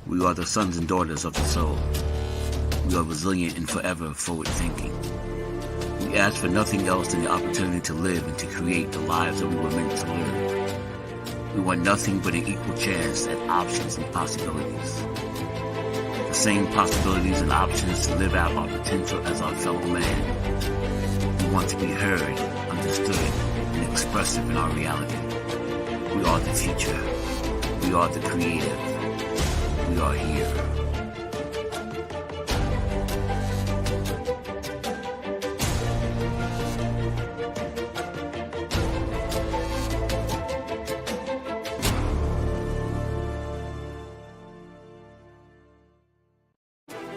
We are the sons and daughters of the soul. We are resilient and forever forward-thinking. We ask for nothing else than the opportunity to live and to create the lives that we were meant to live. We want nothing but an equal chance at options and possibilities. The same possibilities and options to live out our potential as our fellow man. We want to be heard, understood, and expressive in our reality. We are the future. We are the creative. We are here.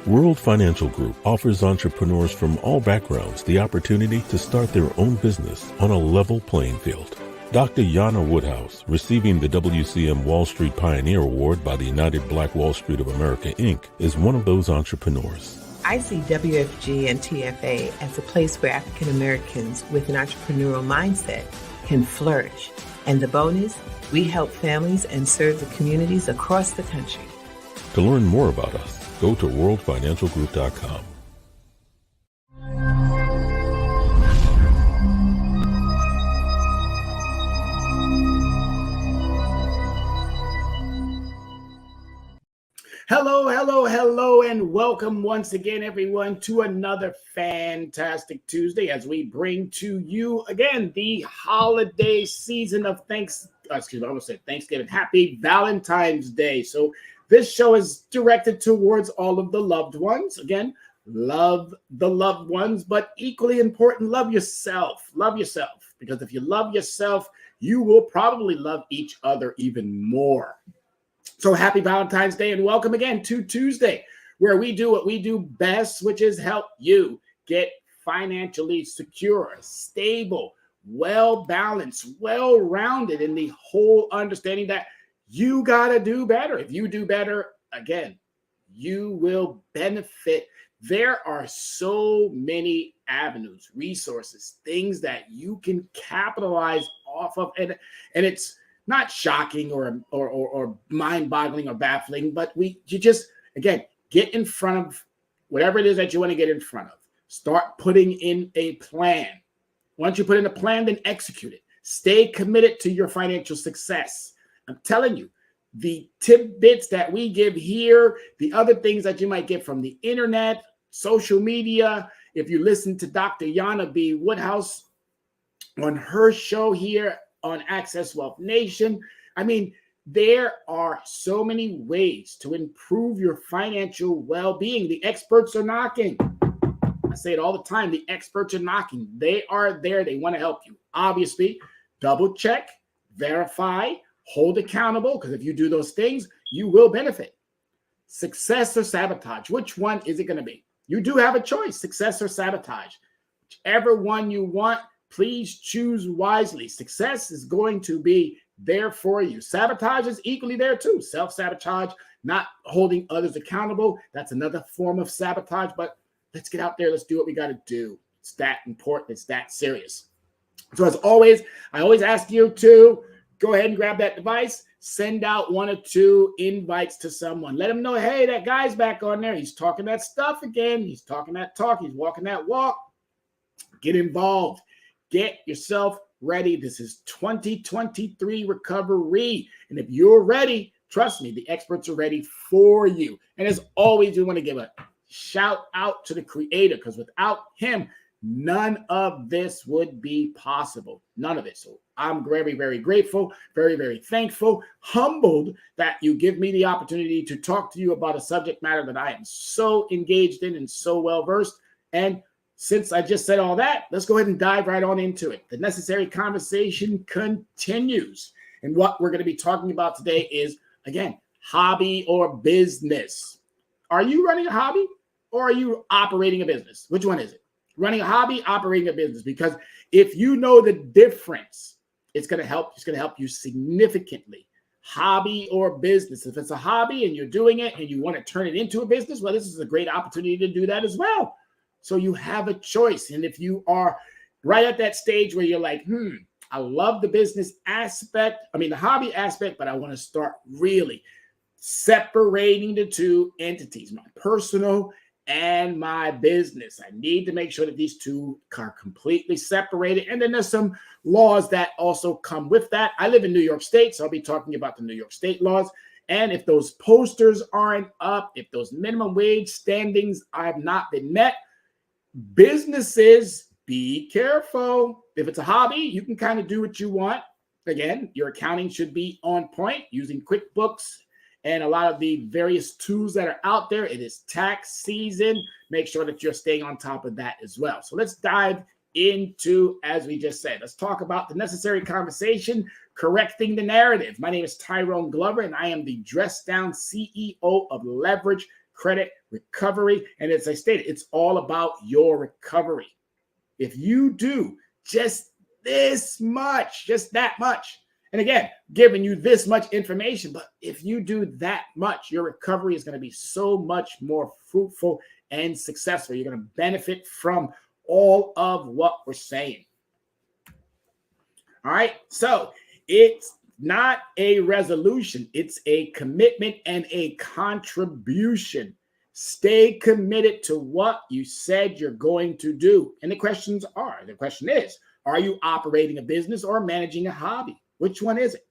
World Financial Group offers entrepreneurs from all backgrounds the opportunity to start their own business on a level playing field. Dr. Yana Woodhouse, receiving the WCM Wall Street Pioneer Award by the United Black Wall Street of America, Inc., is one of those entrepreneurs. I see WFG and TFA as a place where African Americans with an entrepreneurial mindset can flourish. And the bonus, we help families and serve the communities across the country. To learn more about us, go to worldfinancialgroup.com. Hello, and welcome once again, everyone, to another fantastic Tuesday as we bring to you again the holiday season of Thanksgiving. Happy Valentine's Day. So this show is directed towards all of the loved ones. Again, love the loved ones, but equally important, love yourself. Love yourself, because if you love yourself, you will probably love each other even more. So happy Valentine's Day and welcome again to Tuesday, where we do what we do best, which is help you get financially secure, stable, well-balanced, well-rounded in the whole understanding that you got to do better. If you do better, again, you will benefit. There are so many avenues, resources, things that you can capitalize off of. And it's not shocking or mind-boggling or baffling, but you just, again, get in front of whatever it is that you want to get in front of. Start putting in a plan. Once you put in a plan, then execute it. Stay committed to your financial success. I'm telling you, the tidbits that we give here, the other things that you might get from the internet, social media, if you listen to Dr. Yana B. Woodhouse on her show here on Access Wealth Nation. I mean, there are so many ways to improve your financial well-being. The experts are knocking. I say it all the time. The experts are knocking. They are there. They want to help you. Obviously, double check, verify, hold accountable, because if you do those things, you will benefit. Success or sabotage? Which one is it going to be? You do have a choice, success or sabotage. Whichever one you want, please choose wisely. Success is going to be there for you. Sabotage is equally there too. Self-sabotage, not holding others accountable. That's another form of sabotage, but let's get out there. Let's do what we got to do. It's that important. It's that serious. So as always, I always ask you to go ahead and grab that device, send out 1 or 2 invites to someone. Let them know, hey, that guy's back on there. He's talking that stuff again. He's talking that talk. He's walking that walk. Get involved. Get yourself ready. This is 2023 recovery. And if you're ready, trust me, the experts are ready for you. And as always, we want to give a shout out to the creator, because without him, none of this would be possible. None of it. So I'm very, very grateful, very, very thankful, humbled that you give me the opportunity to talk to you about a subject matter that I am so engaged in and so well versed. And since I just said all that, let's go ahead and dive right on into it. The necessary conversation continues. And what we're going to be talking about today is, again, hobby or business. Are you running a hobby or are you operating a business? Which one is it? Running a hobby, operating a business? Because if you know the difference, it's going to help. It's going to help you significantly. Hobby or business. If it's a hobby and you're doing it and you want to turn it into a business, well, this is a great opportunity to do that as well. So you have a choice. And if you are right at that stage where you're like, I love the business aspect, the hobby aspect, but I want to start really separating the two entities, my personal and my business. I need to make sure that these two are completely separated. And then there's some laws that also come with that. I live in New York State, so I'll be talking about the New York State laws. And if those posters aren't up, if those minimum wage standings have not been met, businesses, be careful. If it's a hobby, you can kind of do what you want. Again, your accounting should be on point using QuickBooks and a lot of the various tools that are out there. It is tax season. Make sure that you're staying on top of that as well. So let's dive into, as we just said, let's talk about the necessary conversation, correcting the narrative. My name is Tyrone Glover, and I am the Dress Down CEO of Leverage Credit Recovery. And as I stated, it's all about your recovery. If you do just this much, just that much, and again, giving you this much information, but if you do that much, your recovery is going to be so much more fruitful and successful. You're going to benefit from all of what we're saying. All right. So it's not a resolution. It's a commitment and a contribution. Stay committed to what you said you're going to do. And the question is, are you operating a business or managing a hobby? Which one is it?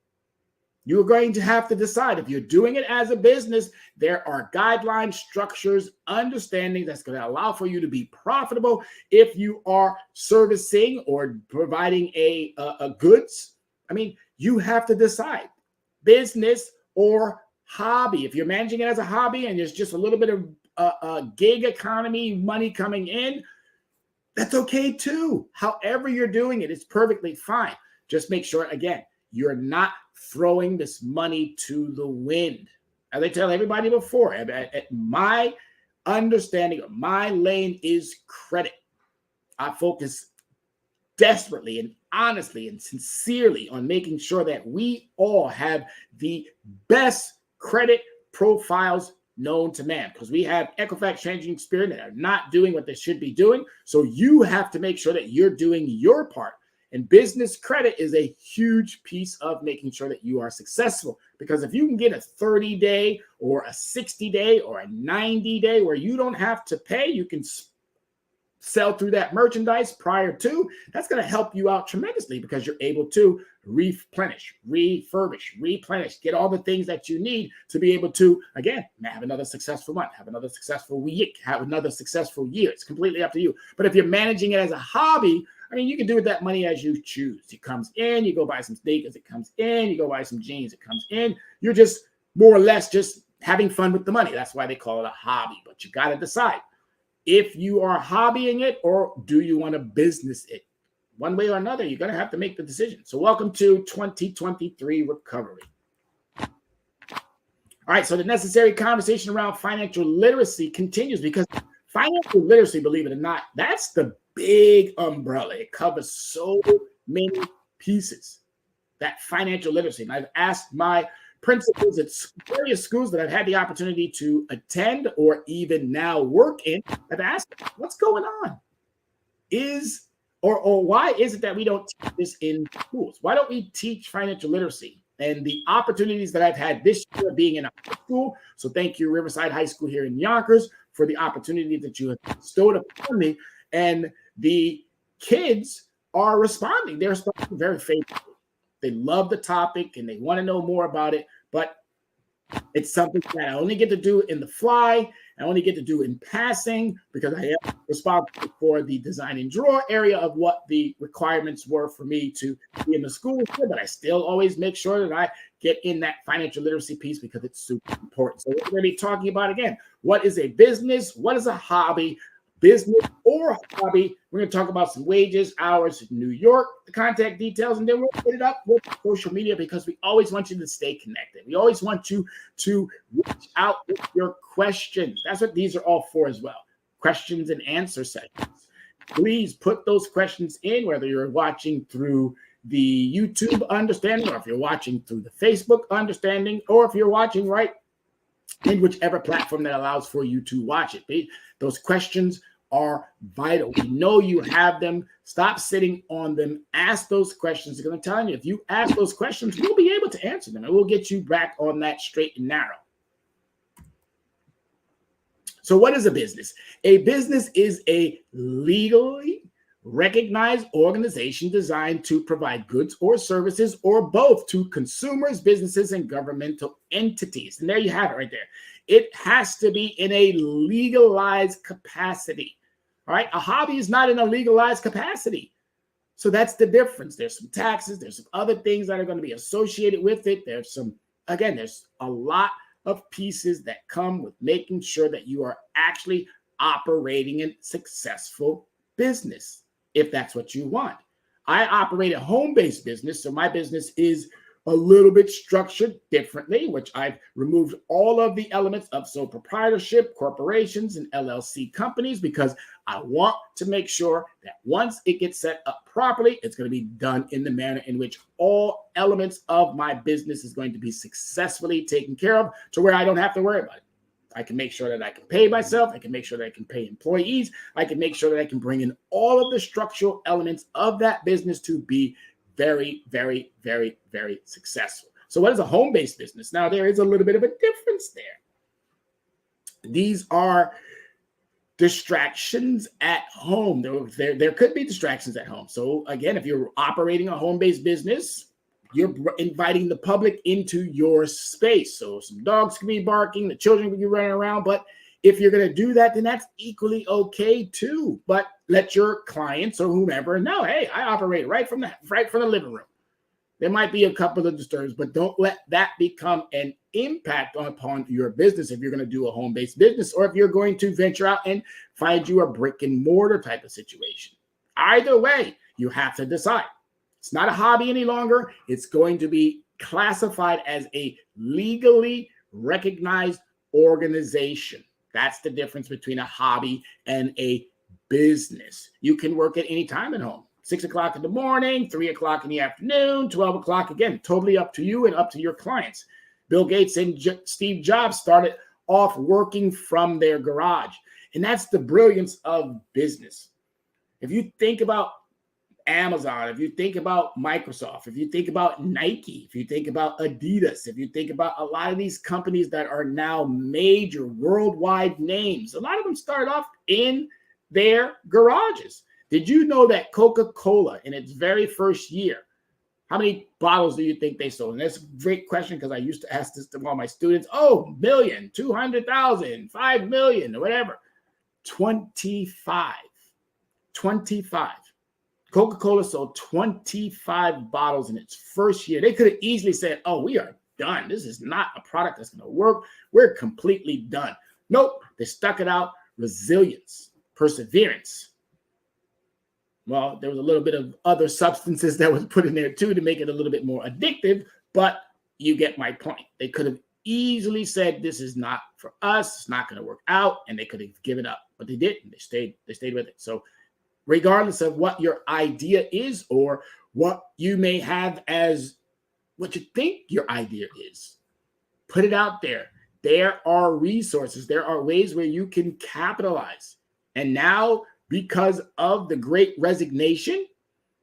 You're going to have to decide. If you're doing it as a business, there are guidelines, structures, understanding that's going to allow for you to be profitable. If you are servicing or providing a goods, you have to decide business or hobby. If you're managing it as a hobby and there's just a little bit of gig economy money coming in, that's okay too. However you're doing it, it's perfectly fine. Just make sure, again, you're not throwing this money to the wind. As I tell everybody before, my understanding of my lane is credit. I focus desperately and honestly and sincerely on making sure that we all have the best credit profiles known to man, because we have Equifax Changing Experian that are not doing what they should be doing. So you have to make sure that you're doing your part. And business credit is a huge piece of making sure that you are successful. Because if you can get a 30-day or a 60-day or a 90-day where you don't have to pay, you can sell through that merchandise prior to, that's going to help you out tremendously, because you're able to replenish, get all the things that you need to be able to, again, have another successful month, have another successful week, have another successful year. It's completely up to you. But if you're managing it as a hobby, you can do with that money as you choose. It comes in, you go buy some sneakers, it comes in, you go buy some jeans, it comes in. You're just more or less just having fun with the money. That's why they call it a hobby. But you got to decide if you are hobbying it or do you want to business it. One way or another, you're going to have to make the decision. So welcome to 2023 Recovery. All right, so the necessary conversation around financial literacy continues, because financial literacy, believe it or not, that's the big umbrella. It covers so many pieces, that financial literacy. And I've asked my principals at various schools that I've had the opportunity to attend or even now work in. I've asked, what's going on? Or why is it that we don't teach this in schools? Why don't we teach financial literacy? And the opportunities that I've had this year being in a high school, so thank you, Riverside High School here in Yonkers, for the opportunity that you have bestowed upon me. And the kids are responding. They're responding very favorably. They love the topic and they want to know more about it. But it's something that I only get to do in the fly. I only get to do in passing, because I am responsible for the design and draw area of what the requirements were for me to be in the school. But I still always make sure that I get in that financial literacy piece, because it's super important. So we're going to be talking about, again, what is a business? What is a hobby? Business or hobby. We're going to talk about some wages, hours in New York, the contact details, and then we'll hit it up with social media, because we always want you to stay connected. We always want you to reach out with your questions. That's what these are all for as well. Questions and answer sessions. Please put those questions in, whether you're watching through the YouTube understanding, or if you're watching through the Facebook understanding, or if you're watching right in whichever platform that allows for you to watch it. Those questions are vital. We know you have them. Stop sitting on them. Ask those questions. I'm going to tell you, if you ask those questions, we'll be able to answer them, and we'll get you back on that straight and narrow. So what is a business? A business is a legally recognized organization designed to provide goods or services or both to consumers, businesses, and governmental entities. And there you have it right there. It has to be in a legalized capacity. All right. A hobby is not in a legalized capacity. So that's the difference. There's some taxes. There's some other things that are going to be associated with it. There's a lot of pieces that come with making sure that you are actually operating a successful business, if that's what you want. I operate a home-based business, so my business is a little bit structured differently, which I've removed all of the elements of sole proprietorship, corporations, and LLC companies, because I want to make sure that once it gets set up properly, it's going to be done in the manner in which all elements of my business is going to be successfully taken care of, to where I don't have to worry about it. I can make sure that I can pay myself. I can make sure that I can pay employees. I can make sure that I can bring in all of the structural elements of that business to be very, very, very, very successful. So what is a home-based business? Now, there is a little bit of a difference there. These are distractions at home. There could be distractions at home. So again, if you're operating a home-based business, you're inviting the public into your space. So some dogs can be barking, the children can be running around, but if you're going to do that, then that's equally okay too. But let your clients or whomever know, hey, I operate right from the living room. There might be a couple of disturbs, but don't let that become an impact upon your business if you're going to do a home-based business, or if you're going to venture out and find you a brick and mortar type of situation. Either way, you have to decide. It's not a hobby any longer. It's going to be classified as a legally recognized organization. That's the difference between a hobby and a business. You can work at any time at home. 6 o'clock in the morning, 3 o'clock in the afternoon, 12 o'clock, again, totally up to you and up to your clients. Bill Gates and Steve Jobs started off working from their garage. And that's the brilliance of business. If you think about Amazon, if you think about Microsoft, if you think about Nike, if you think about Adidas, if you think about a lot of these companies that are now major worldwide names, a lot of them start off in their garages. Did you know that Coca-Cola, in its very first year, how many bottles do you think they sold? And that's a great question, because I used to ask this to all my students. Oh, million, 200,000, 5 million, or whatever. 25. Coca-Cola sold 25 bottles in its first year. They could have easily said, oh, we are done. This is not a product that's going to work. We're completely done. Nope. They stuck it out. Resilience, perseverance. Well, there was a little bit of other substances that was put in there too to make it a little bit more addictive, but you get my point. They could have easily said, this is not for us. It's not going to work out. And they could have given up, but they didn't. They stayed with it. So regardless of what your idea is or what you may have as what you think your idea is, put it out there. There are resources. There are ways where you can capitalize. And now, because of the great resignation,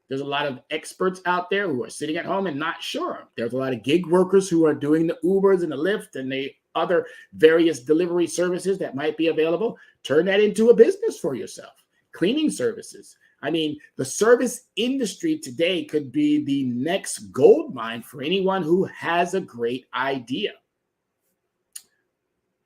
there's a lot of experts out there who are sitting at home and not sure. There's a lot of gig workers who are doing the Ubers and the Lyft and the other various delivery services that might be available. Turn that into a business for yourself. Cleaning services. I mean, the service industry today could be the next gold mine for anyone who has a great idea.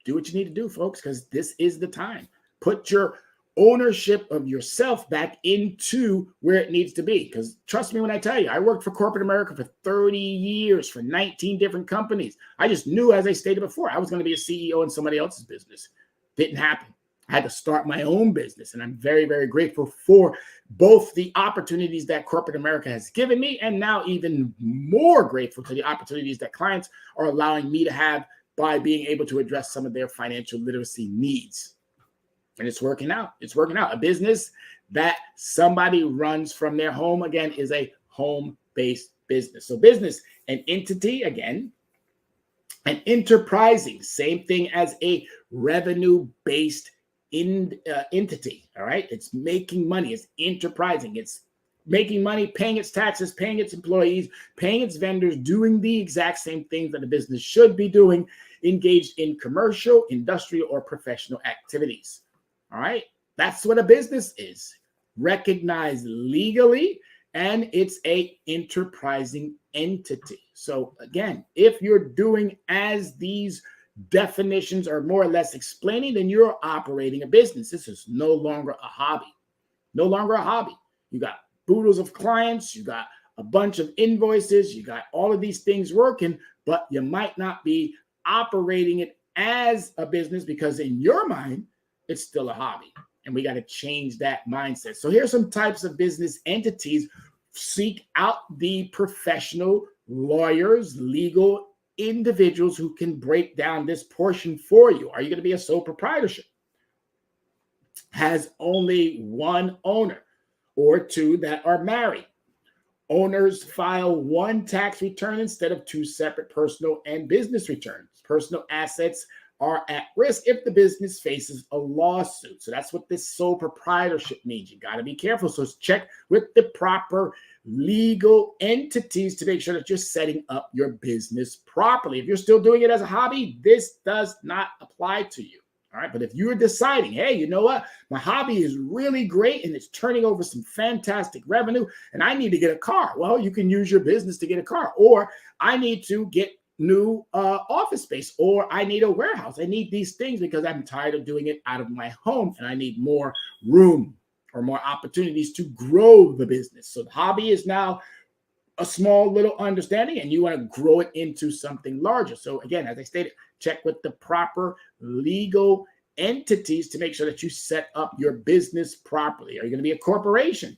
Do what you need to do, folks, because this is the time. Put your ownership of yourself back into where it needs to be. Because trust me when I tell you, I worked for corporate America for 30 years for 19 different companies. I just knew, as I stated before, I was going to be a CEO in somebody else's business. Didn't happen. I had to start my own business. And I'm very, very grateful for both the opportunities that corporate America has given me, and now even more grateful for the opportunities that clients are allowing me to have by being able to address some of their financial literacy needs. And it's working out. It's working out. A business that somebody runs from their home, again, is a home-based business. So business, an entity, again, an enterprising, same thing as a revenue-based entity. All right. It's making money. It's enterprising. It's making money, paying its taxes, paying its employees, paying its vendors, doing the exact same things that a business should be doing. engaged in commercial, industrial, or professional activities. All right. That's what a business is. Recognized legally, and it's a enterprising entity. So again, if you're doing as these definitions are more or less explaining, then you're operating a business. This is no longer a hobby. No longer a hobby. You got boodles of clients, you got a bunch of invoices, you got all of these things working, but you might not be operating it as a business because in your mind, it's still a hobby. And we got to change that mindset. So here's some types of business entities. Seek out the professional lawyers, legal individuals who can break down this portion for you. Are you going to be a sole proprietorship? Has only one owner or two that are married. Owners file one tax return instead of two separate personal and business returns. Personal assets are at risk if the business faces a lawsuit. So that's what this sole proprietorship means. You got to be careful. So check with the proper legal entities to make sure that you're setting up your business properly. If you're still doing it as a hobby, this does not apply to you. All right. But if you're deciding, hey, you know what? My hobby is really great and it's turning over some fantastic revenue and I need to get a car. Well, you can use your business to get a car. Or I need to get new office space, or I need a warehouse. I need these things because I'm tired of doing it out of my home and I need more room or more opportunities to grow the business. So the hobby is now a small little understanding and you want to grow it into something larger. So again, as I stated, check with the proper legal entities to make sure that you set up your business properly. Are you going to be a corporation?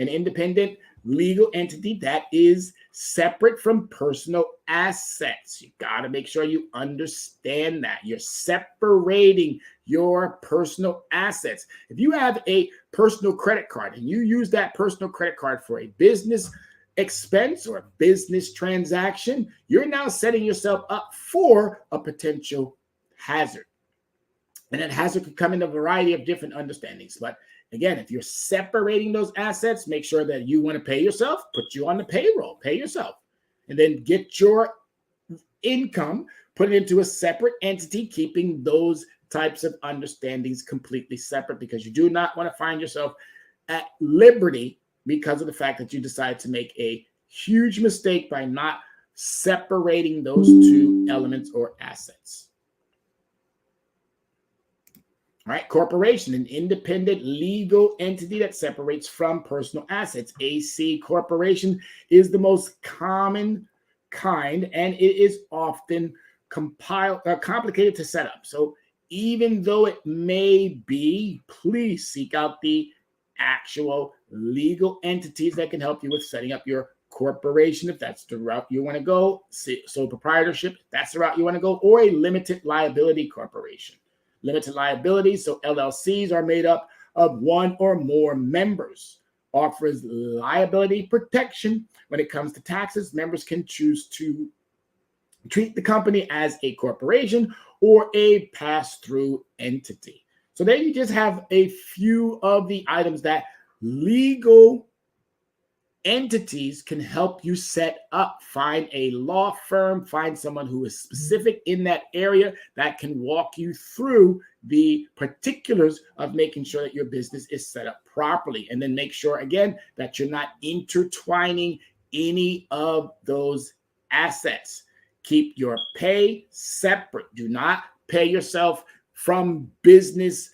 An independent legal entity that is separate from personal assets. You got to make sure you understand that. You're separating your personal assets. If you have a personal credit card and you use that personal credit card for a business expense or a business transaction, you're now setting yourself up for a potential hazard. And that hazard could come in a variety of different understandings. But again, if you're separating those assets, make sure that you want to pay yourself, put you on the payroll, pay yourself, and then get your income, put it into a separate entity, keeping those types of understandings completely separate because you do not want to find yourself at liberty because of the fact that you decide to make a huge mistake by not separating those two elements or assets. All right, corporation, an independent legal entity that separates from personal assets. AC corporation is the most common kind, and it is often complicated to set up. So even though it may be, please seek out the actual legal entities that can help you with setting up your corporation, if that's the route you want to go, sole proprietorship, if that's the route you want to go, or a limited liability corporation. Limited liability, so LLCs are made up of one or more members. Offers liability protection when it comes to taxes. Members can choose to treat the company as a corporation or a pass-through entity. So there you just have a few of the items that legal entities can help you set up. Find a law firm, find someone who is specific in that area that can walk you through the particulars of making sure that your business is set up properly. And then make sure, again, that you're not intertwining any of those assets. Keep your pay separate. Do not pay yourself from business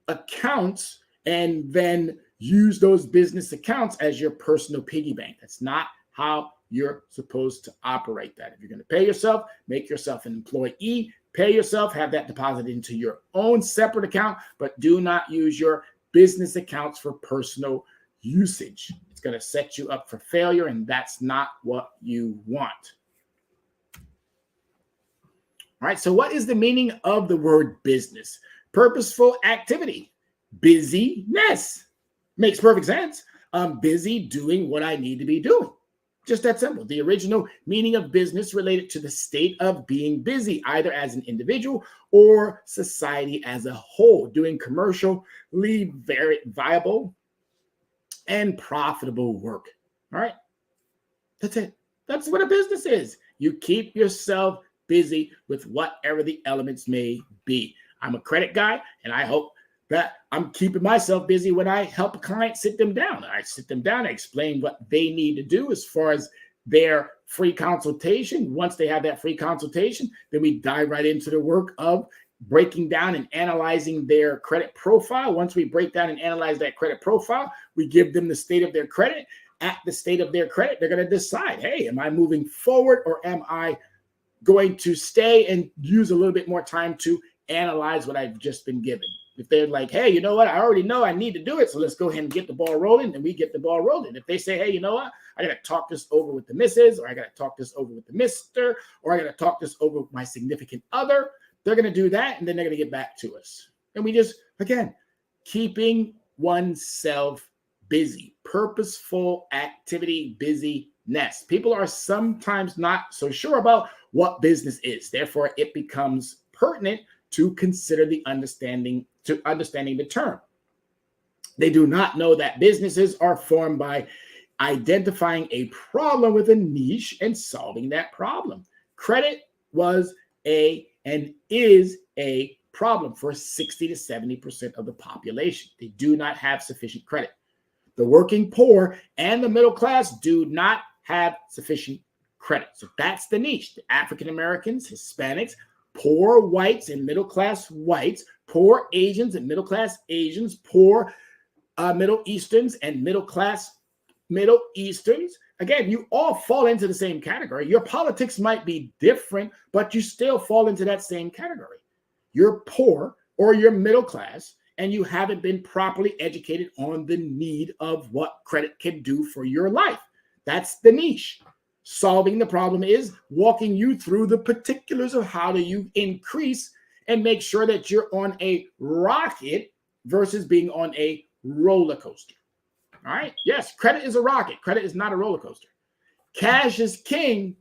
accounts and then use those business accounts as your personal piggy bank. That's not how you're supposed to operate that. If you're going to pay yourself, make yourself an employee, pay yourself, have that deposited into your own separate account, but do not use your business accounts for personal usage. It's going to set you up for failure, and that's not what you want. All right, so what is the meaning of the word business? Purposeful activity, busyness. Makes perfect sense. I'm busy doing what I need to be doing. Just that simple. The original meaning of business related to the state of being busy, either as an individual or society as a whole, doing commercially very viable and profitable work. All right. That's it. That's what a business is. You keep yourself busy with whatever the elements may be. I'm a credit guy, and I hope that I'm keeping myself busy when I help a client sit them down. I sit them down, I explain what they need to do as far as their free consultation. Once they have that free consultation, then we dive right into the work of breaking down and analyzing their credit profile. Once we break down and analyze that credit profile, we give them the state of their credit. At the state of their credit, they're going to decide, hey, am I moving forward or am I going to stay and use a little bit more time to analyze what I've just been given? If they're like, hey, you know what, I already know I need to do it, so let's go ahead and get the ball rolling, then we get the ball rolling. If they say, hey, you know what, I got to talk this over with the missus, or I got to talk this over with the mister, or I got to talk this over with my significant other, they're going to do that, and then they're going to get back to us. And we just, again, keeping oneself busy, purposeful activity, busyness. People are sometimes not so sure about what business is. Therefore, it becomes pertinent to consider understanding the term. They do not know that businesses are formed by identifying a problem with a niche and solving that problem. Credit was and is a problem for 60 to 70% of the population. They do not have sufficient credit. The working poor and the middle class do not have sufficient credit. So that's the niche. The African Americans, Hispanics, poor whites and middle class whites, poor Asians and middle class Asians, poor Middle Easterns and middle class Middle Easterns. Again, you all fall into the same category. Your politics might be different, but you still fall into that same category. You're poor or you're middle class, and you haven't been properly educated on the need of what credit can do for your life. That's the niche. Solving the problem is walking you through the particulars of how do you increase and make sure that you're on a rocket versus being on a roller coaster. All right. Yes, credit is a rocket. Credit is not a roller coaster. Cash is king,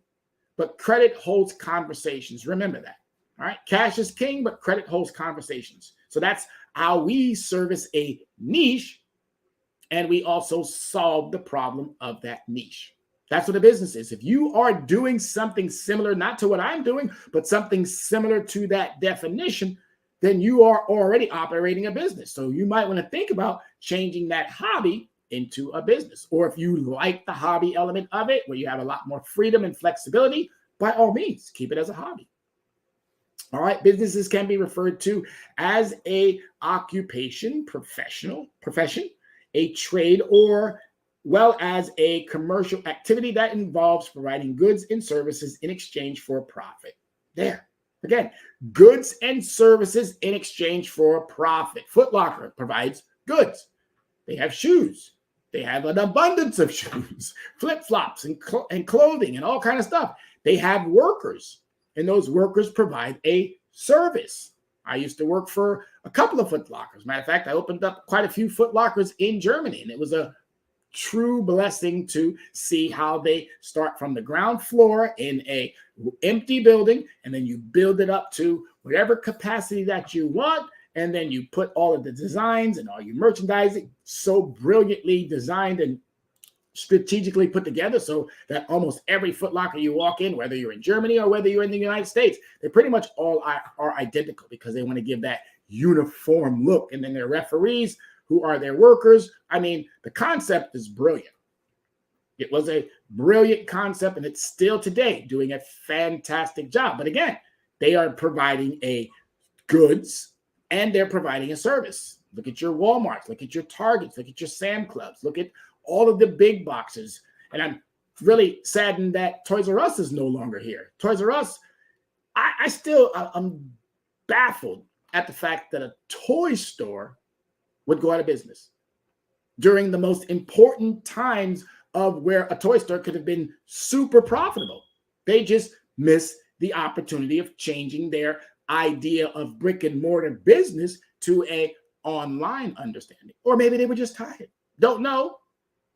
but credit holds conversations. Remember that. All right. Cash is king, but credit holds conversations. So that's how we service a niche, and we also solve the problem of that niche. That's what a business is. If you are doing something similar, not to what I'm doing, but something similar to that definition, then you are already operating a business. So you might want to think about changing that hobby into a business. Or if you like the hobby element of it, where you have a lot more freedom and flexibility, by all means, keep it as a hobby. All right, businesses can be referred to as a occupation, profession, a trade, or well as a commercial activity that involves providing goods and services in exchange for profit. There, again, goods and services in exchange for profit. Foot Locker provides goods. They have shoes. They have an abundance of shoes, flip-flops and clothing and all kind of stuff. They have workers, and those workers provide a service. I used to work for a couple of Foot Lockers. Matter of fact, I opened up quite a few Foot Lockers in Germany, and it was a true blessing to see how they start from the ground floor in a empty building, and then you build it up to whatever capacity that you want, and then you put all of the designs and all your merchandising so brilliantly designed and strategically put together so that almost every Foot Locker you walk in, whether you're in Germany or whether you're in the United States, they pretty much all are identical because they want to give that uniform look. And then their referees, who are their workers. I mean, the concept is brilliant. It was a brilliant concept, and it's still today doing a fantastic job. But again, they are providing a goods and they're providing a service. Look at your Walmarts, look at your Targets, look at your Sam Clubs, look at all of the big boxes. And I'm really saddened that Toys R Us is no longer here. Toys R Us, I'm baffled at the fact that a toy store would go out of business during the most important times of where a toy store could have been super profitable. They just missed the opportunity of changing their idea of brick and mortar business to a online understanding. Or maybe they were just tired. Don't know.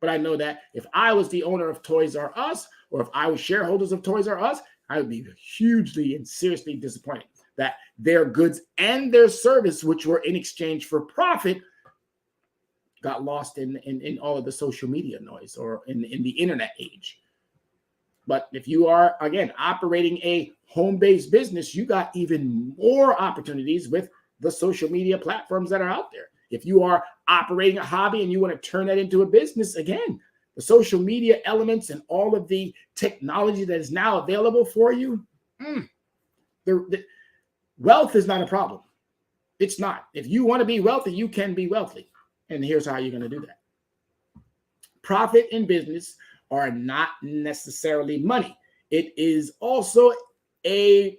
But I know that if I was the owner of Toys R Us, or if I was shareholders of Toys R Us, I would be hugely and seriously disappointed that their goods and their service, which were in exchange for profit, got lost in all of the social media noise or in the internet age. But if you are, again, operating a home-based business, you got even more opportunities with the social media platforms that are out there. If you are operating a hobby and you want to turn that into a business, again, the social media elements and all of the technology that is now available for you, the wealth is not a problem. It's not. If you want to be wealthy, you can be wealthy. And here's how you're going to do that. Profit in business are not necessarily money. It is also a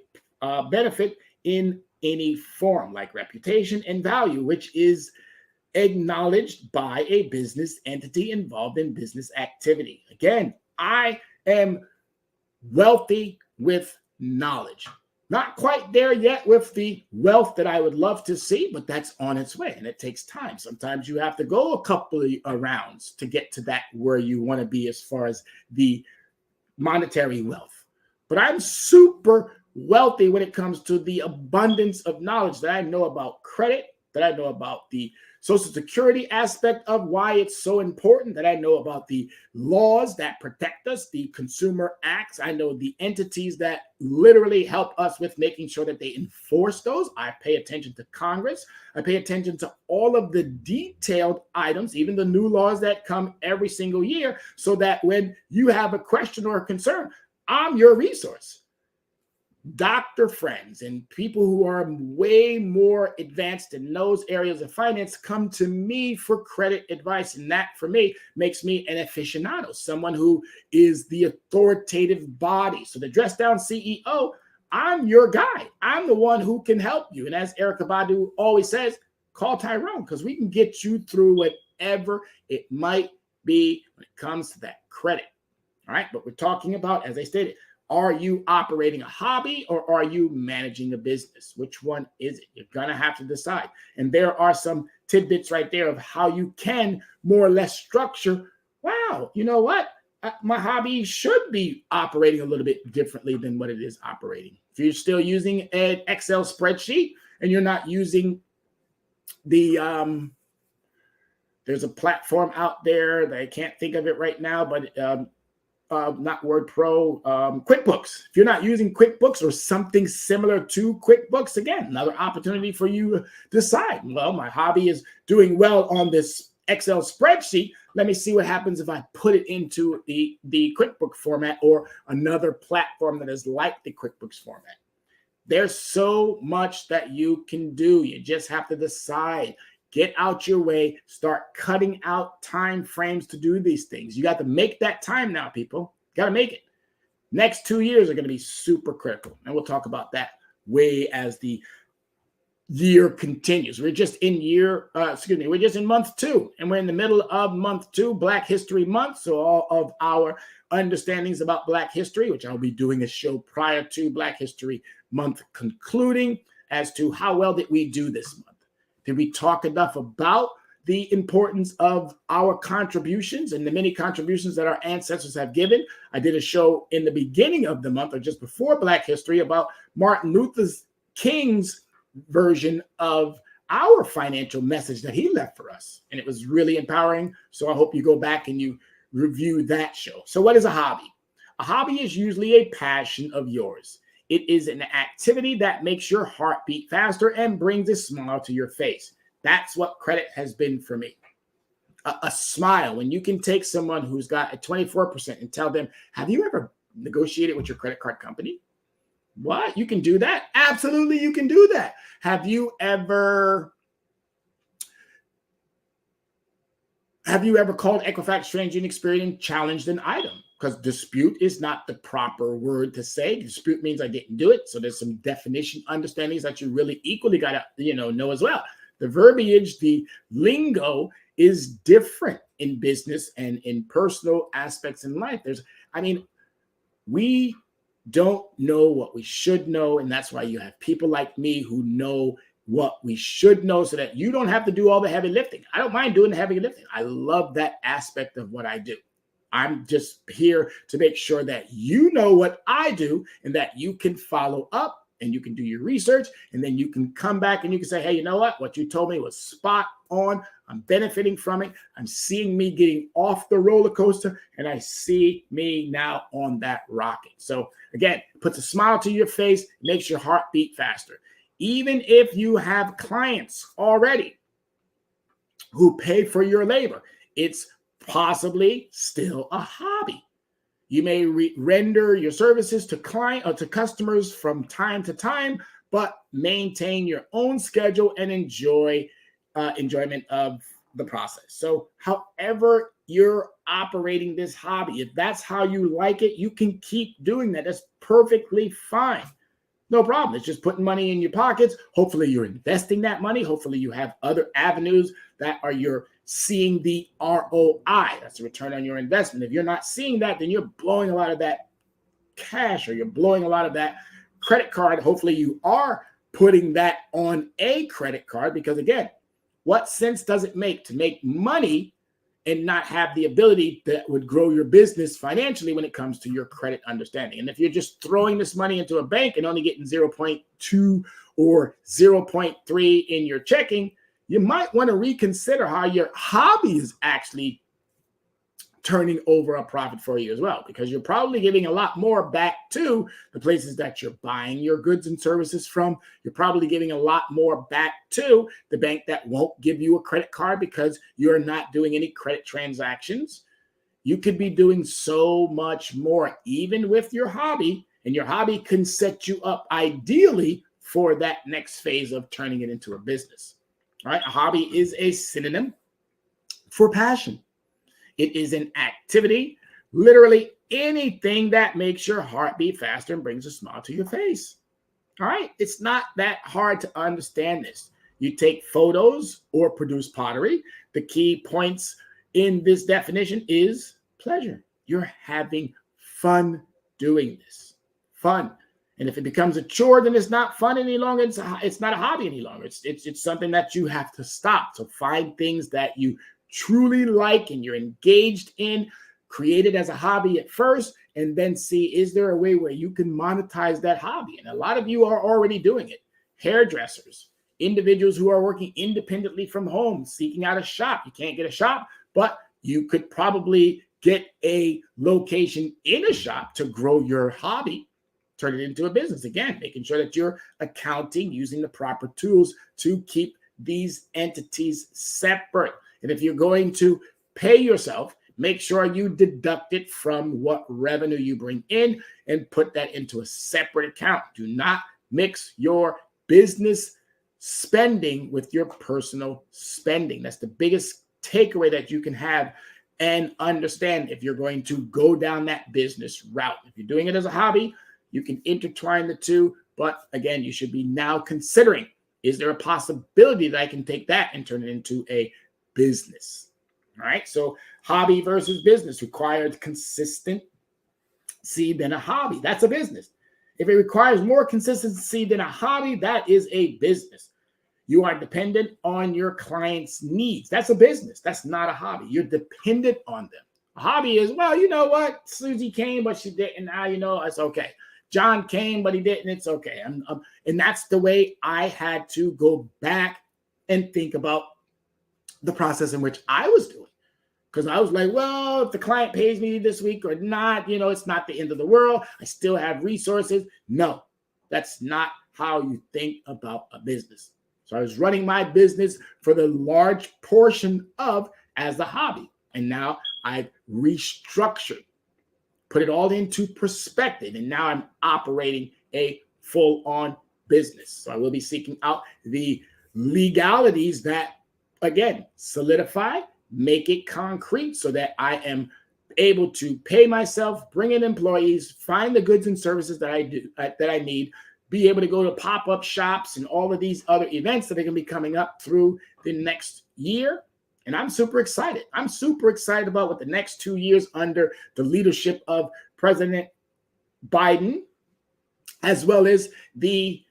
benefit in any form, like reputation and value, which is acknowledged by a business entity involved in business activity. Again, I am wealthy with knowledge. Not quite there yet with the wealth that I would love to see, but that's on its way, and it takes time. Sometimes you have to go a couple of rounds to get to that where you want to be as far as the monetary wealth. But I'm super wealthy when it comes to the abundance of knowledge that I know about credit, that I know about the Social Security aspect of why it's so important, that I know about the laws that protect us, the consumer acts. I know the entities that literally help us with making sure that they enforce those. I pay attention to Congress. I pay attention to all of the detailed items, even the new laws that come every single year, so that when you have a question or a concern, I'm your resource. Doctor friends and people who are way more advanced in those areas of finance come to me for credit advice. And that, for me, makes me an aficionado, someone who is the authoritative body. So the Dress Down CEO, I'm your guy. I'm the one who can help you. And as Erykah Badu always says, call Tyrone, because we can get you through whatever it might be when it comes to that credit. All right. But we're talking about, as I stated, are you operating a hobby or are you managing a business? Which one is it? You're going to have to decide. And there are some tidbits right there of how you can more or less structure. Wow, you know what? My hobby should be operating a little bit differently than what it is operating. If you're still using an Excel spreadsheet and you're not using the, there's a platform out there that I can't think of it right now, but not WordPro, QuickBooks. If you're not using QuickBooks or something similar to QuickBooks, again, another opportunity for you to decide, well, my hobby is doing well on this Excel spreadsheet. Let me see what happens if I put it into the QuickBooks format or another platform that is like the QuickBooks format. There's so much that you can do. You just have to decide. Get out your way, start cutting out time frames to do these things. You got to make that time now, people. Got to make it. Next 2 years are going to be super critical. And we'll talk about that way as the year continues. We're just in we're just in month 2. And we're in the middle of month 2, Black History Month. So all of our understandings about Black history, which I'll be doing a show prior to Black History Month concluding, as to how well did we do this month. Did we talk enough about the importance of our contributions and the many contributions that our ancestors have given? I did a show in the beginning of the month or just before Black History about Martin Luther King's version of our financial message that he left for us. And it was really empowering. So I hope you go back and you review that show. So what is a hobby? A hobby is usually a passion of yours. It is an activity that makes your heart beat faster and brings a smile to your face. That's what credit has been for me. A smile. When you can take someone who's got a 24% and tell them, have you ever negotiated with your credit card company? What? You can do that? Absolutely, you can do that. Have you ever called Equifax Transunion Experian challenged an item? Because dispute is not the proper word to say. Dispute means I didn't do it. So there's some definition understandings that you really equally got to know as well. The verbiage, the lingo is different in business and in personal aspects in life. We don't know what we should know. And that's why you have people like me who know what we should know so that you don't have to do all the heavy lifting. I don't mind doing the heavy lifting. I love that aspect of what I do. I'm just here to make sure that you know what I do and that you can follow up and you can do your research and then you can come back and you can say, hey, you know what? What you told me was spot on. I'm benefiting from it. I'm seeing me getting off the roller coaster, and I see me now on that rocket. So again, puts a smile to your face, makes your heart beat faster. Even if you have clients already who pay for your labor, it's possibly still a hobby. You may render your services to customers from time to time, but maintain your own schedule and enjoyment of the process. So however you're operating this hobby, if that's how you like it, you can keep doing that. That's perfectly fine. No problem. It's just putting money in your pockets. Hopefully you're investing that money. Hopefully you have other avenues that are you're seeing the ROI. That's the return on your investment. If you're not seeing that, then you're blowing a lot of that cash, or you're blowing a lot of that credit card. Hopefully you are putting that on a credit card, because again, what sense does it make to make money and not have the ability that would grow your business financially when it comes to your credit understanding? And if you're just throwing this money into a bank and only getting 0.2 or 0.3 in your checking, you might want to reconsider how your hobby is actually turning over a profit for you as well, because you're probably giving a lot more back to the places that you're buying your goods and services from. You're probably giving a lot more back to the bank that won't give you a credit card because you're not doing any credit transactions. You could be doing so much more, even with your hobby, and your hobby can set you up ideally for that next phase of turning it into a business. All right, a hobby is a synonym for passion. It is an activity, literally anything that makes your heart beat faster and brings a smile to your face. All right, it's not that hard to understand this. You take photos or produce pottery. The key points in this definition is pleasure. You're having fun doing this. Fun. And if it becomes a chore, then it's not fun any longer. It's not a hobby any longer. It's something that you have to stop. So find things that you truly like and you're engaged in, create it as a hobby at first, and then see, is there a way where you can monetize that hobby? And a lot of you are already doing it. Hairdressers, individuals who are working independently from home, seeking out a shop. You can't get a shop, but you could probably get a location in a shop to grow your hobby, turn it into a business. Again, making sure that you're accounting, using the proper tools to keep these entities separate. And if you're going to pay yourself, make sure you deduct it from what revenue you bring in and put that into a separate account. Do not mix your business spending with your personal spending. That's the biggest takeaway that you can have and understand if you're going to go down that business route. If you're doing it as a hobby, you can intertwine the two. But again, you should be now considering, is there a possibility that I can take that and turn it into a business? All right. So hobby versus business requires consistency than a hobby. That's a business. If it requires more consistency than a hobby, that is a business. You are dependent on your client's needs. That's a business. That's not a hobby. You're dependent on them. A hobby is, well, you know what? Susie came, but she didn't. Now, you know, it's okay. John came, but he didn't. It's okay. And that's the way I had to go back and think about the process in which I was doing. Because I was like, well, if the client pays me this week or not, you know, it's not the end of the world. I still have resources. No, that's not how you think about a business. So I was running my business for the large portion of as a hobby. And now I've restructured, put it all into perspective. And now I'm operating a full-on business. So I will be seeking out the legalities that, again, solidify, make it concrete so that I am able to pay myself, bring in employees, find the goods and services that I need, be able to go to pop-up shops and all of these other events that are going to be coming up through the next year. And I'm super excited. I'm super excited about what the next 2 years under the leadership of President Biden, as well as the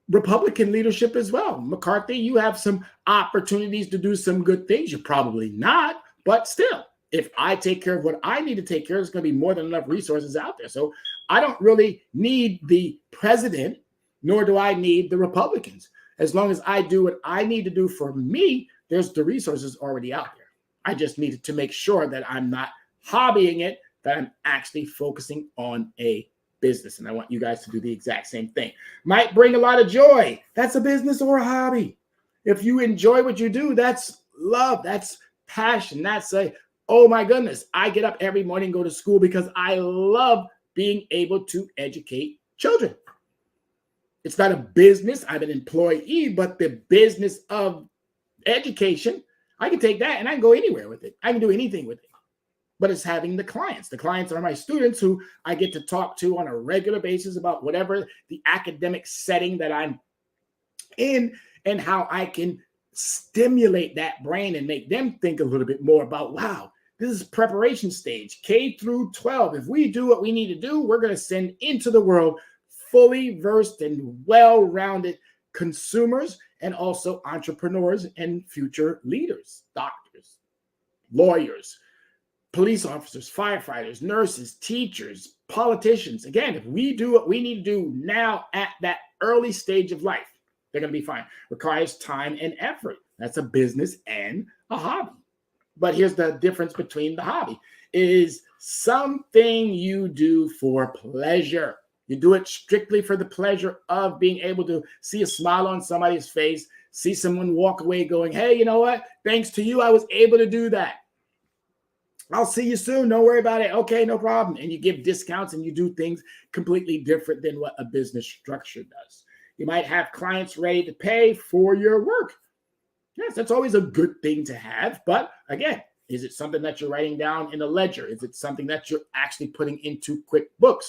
Republican leadership as well. McCarthy, you have some opportunities to do some good things. You're probably not, but still, if I take care of what I need to take care of, there's going to be more than enough resources out there. So I don't really need the president, nor do I need the Republicans. As long as I do what I need to do for me, there's the resources already out there. I just needed to make sure that I'm not hobbying it, that I'm actually focusing on a business. And I want you guys to do the exact same thing. Might bring a lot of joy. That's a business or a hobby. If you enjoy what you do, that's love. That's passion. That's oh my goodness, I get up every morning, go to school because I love being able to educate children. It's not a business. I'm an employee, but the business of education, I can take that and I can go anywhere with it. I can do anything with it. But it's having the clients. The clients are my students who I get to talk to on a regular basis about whatever the academic setting that I'm in and how I can stimulate that brain and make them think a little bit more about, wow, this is preparation stage, K through 12. If we do what we need to do, we're going to send into the world fully versed and well-rounded consumers and also entrepreneurs and future leaders, doctors, lawyers, police officers, firefighters, nurses, teachers, politicians. Again, if we do what we need to do now at that early stage of life, they're going to be fine. Requires time and effort. That's a business and a hobby. But here's the difference between the hobby is something you do for pleasure. You do it strictly for the pleasure of being able to see a smile on somebody's face, see someone walk away going, hey, you know what? Thanks to you, I was able to do that. I'll see you soon. Don't worry about it. Okay, no problem. And you give discounts and you do things completely different than what a business structure does. You might have clients ready to pay for your work. Yes, that's always a good thing to have. But again, is it something that you're writing down in a ledger? Is it something that you're actually putting into QuickBooks?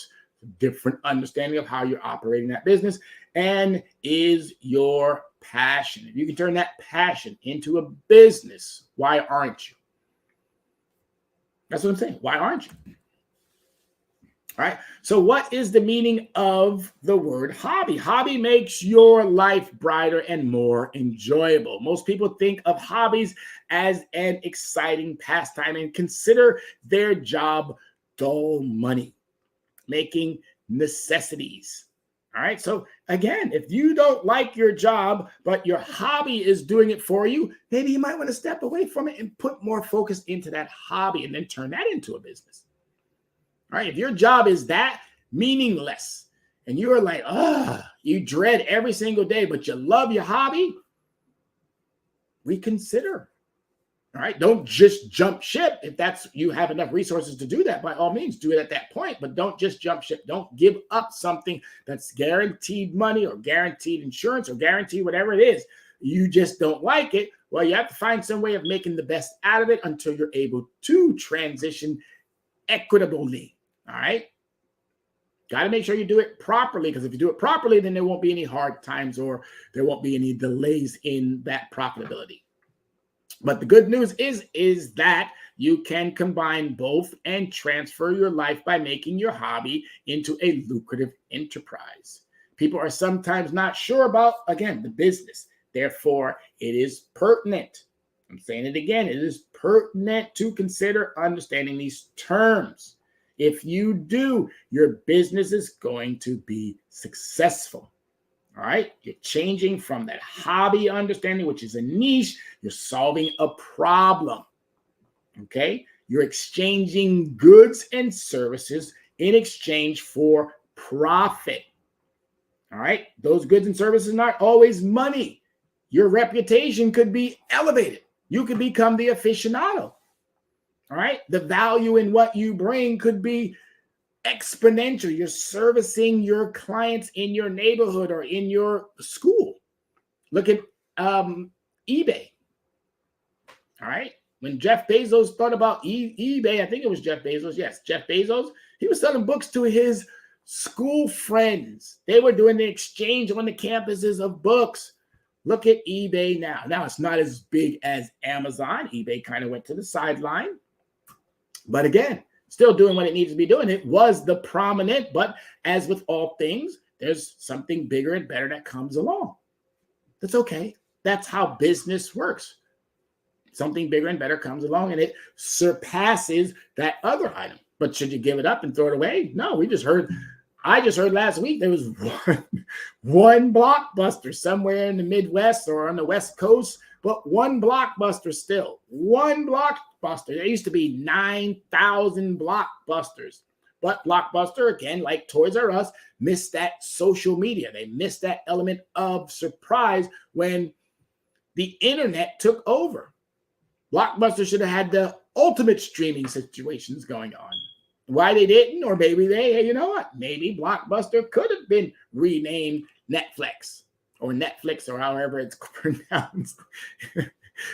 Different understanding of how you're operating that business. And is your passion. If you can turn that passion into a business, why aren't you? That's what I'm saying. Why aren't you? All right. So what is the meaning of the word hobby? Hobby makes your life brighter and more enjoyable. Most people think of hobbies as an exciting pastime and consider their job dull money, making necessities. All right. So again, if you don't like your job, but your hobby is doing it for you, maybe you might want to step away from it and put more focus into that hobby and then turn that into a business. All right. If your job is that meaningless and you're like, you dread every single day, but you love your hobby, reconsider. All right. Don't just jump ship. If you have enough resources to do that, by all means, do it at that point. But don't just jump ship. Don't give up something that's guaranteed money or guaranteed insurance or guaranteed whatever it is. You just don't like it. Well, you have to find some way of making the best out of it until you're able to transition equitably. All right. Got to make sure you do it properly, because if you do it properly, then there won't be any hard times or there won't be any delays in that profitability. But the good news is that you can combine both and transfer your life by making your hobby into a lucrative enterprise. People are sometimes not sure about, again, the business. Therefore, it is pertinent. I'm saying it again. It is pertinent to consider understanding these terms. If you do, your business is going to be successful. All right. You're changing from that hobby understanding, which is a niche. You're solving a problem. Okay. You're exchanging goods and services in exchange for profit. All right. Those goods and services are not always money. Your reputation could be elevated. You could become the aficionado. All right. The value in what you bring could be exponential. You're servicing your clients in your neighborhood or in your school. Look at eBay. All right. When Jeff Bezos thought about eBay, I think it was Jeff Bezos. Yes, Jeff Bezos. He was selling books to his school friends. They were doing the exchange on the campuses of books. Look at eBay now. Now it's not as big as Amazon. eBay kind of went to the sideline. But again, still doing what it needs to be doing. It was the prominent, but as with all things, there's something bigger and better that comes along. That's okay. That's how business works. Something bigger and better comes along and it surpasses that other item. But should you give it up and throw it away? No, we just heard I just heard last week there was one Blockbuster somewhere in the Midwest or on the West Coast, but one Blockbuster still. One Blockbuster. There used to be 9,000 Blockbusters. But Blockbuster, again, like Toys R Us, missed that social media. They missed that element of surprise when the internet took over. Blockbuster should have had the ultimate streaming situations going on. Why they didn't, or maybe hey, you know what? Maybe Blockbuster could have been renamed Netflix or Netflix or however it's pronounced.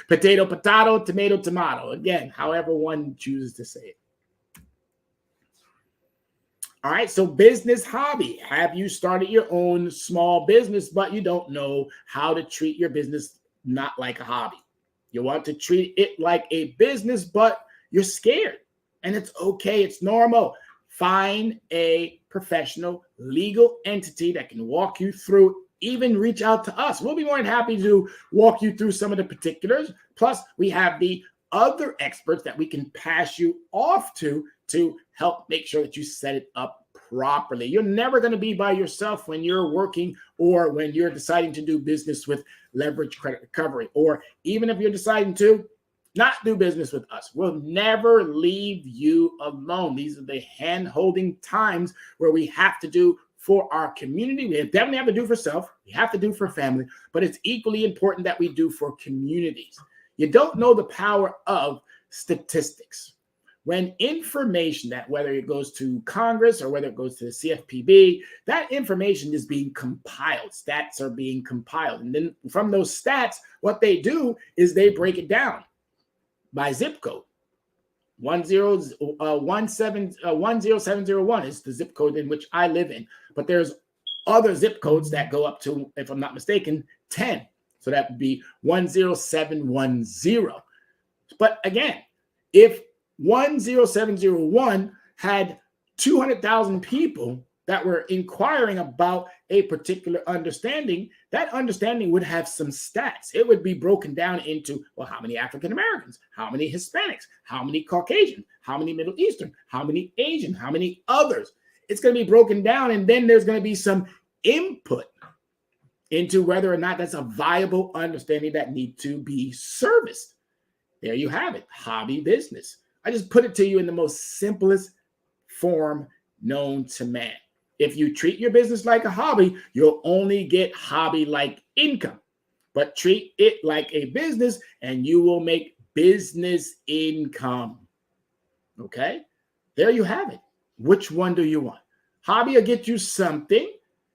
Potato, potato, tomato, tomato. Again, however one chooses to say it. All right, so business hobby. Have you started your own small business, but you don't know how to treat your business not like a hobby? You want to treat it like a business, but you're scared. And it's okay. It's normal. Find a professional legal entity that can walk you through. Even reach out to us. We'll be more than happy to walk you through some of the particulars. Plus, we have the other experts that we can pass you off to help make sure that you set it up properly. You're never going to be by yourself when you're working or when you're deciding to do business with Leverage Credit Recovery, or even if you're deciding to not do business with us. We'll never leave you alone. These are the hand-holding times where we have to do for our community. We definitely have to do for self. We have to do for family, but it's equally important that we do for communities. You don't know the power of statistics. When information, that whether it goes to Congress or whether it goes to the CFPB, that information is being compiled. Stats are being compiled. And then from those stats, what they do is they break it down by zip code. 10701 is the zip code in which I live in. But there's other zip codes that go up to, if I'm not mistaken, 10. So that would be 10710. But again, if 10701 had 200,000 people that were inquiring about a particular understanding, that understanding would have some stats. It would be broken down into, well, how many African Americans, how many Hispanics, how many Caucasian, how many Middle Eastern, how many Asian, how many others. It's going to be broken down, and then there's going to be some input into whether or not that's a viable understanding that needs to be serviced. There you have it, hobby business. I just put it to you in the most simplest form known to man. If you treat your business like a hobby, you'll only get hobby-like income. But treat it like a business and you will make business income. Okay? There you have it. Which one do you want? Hobby will get you something.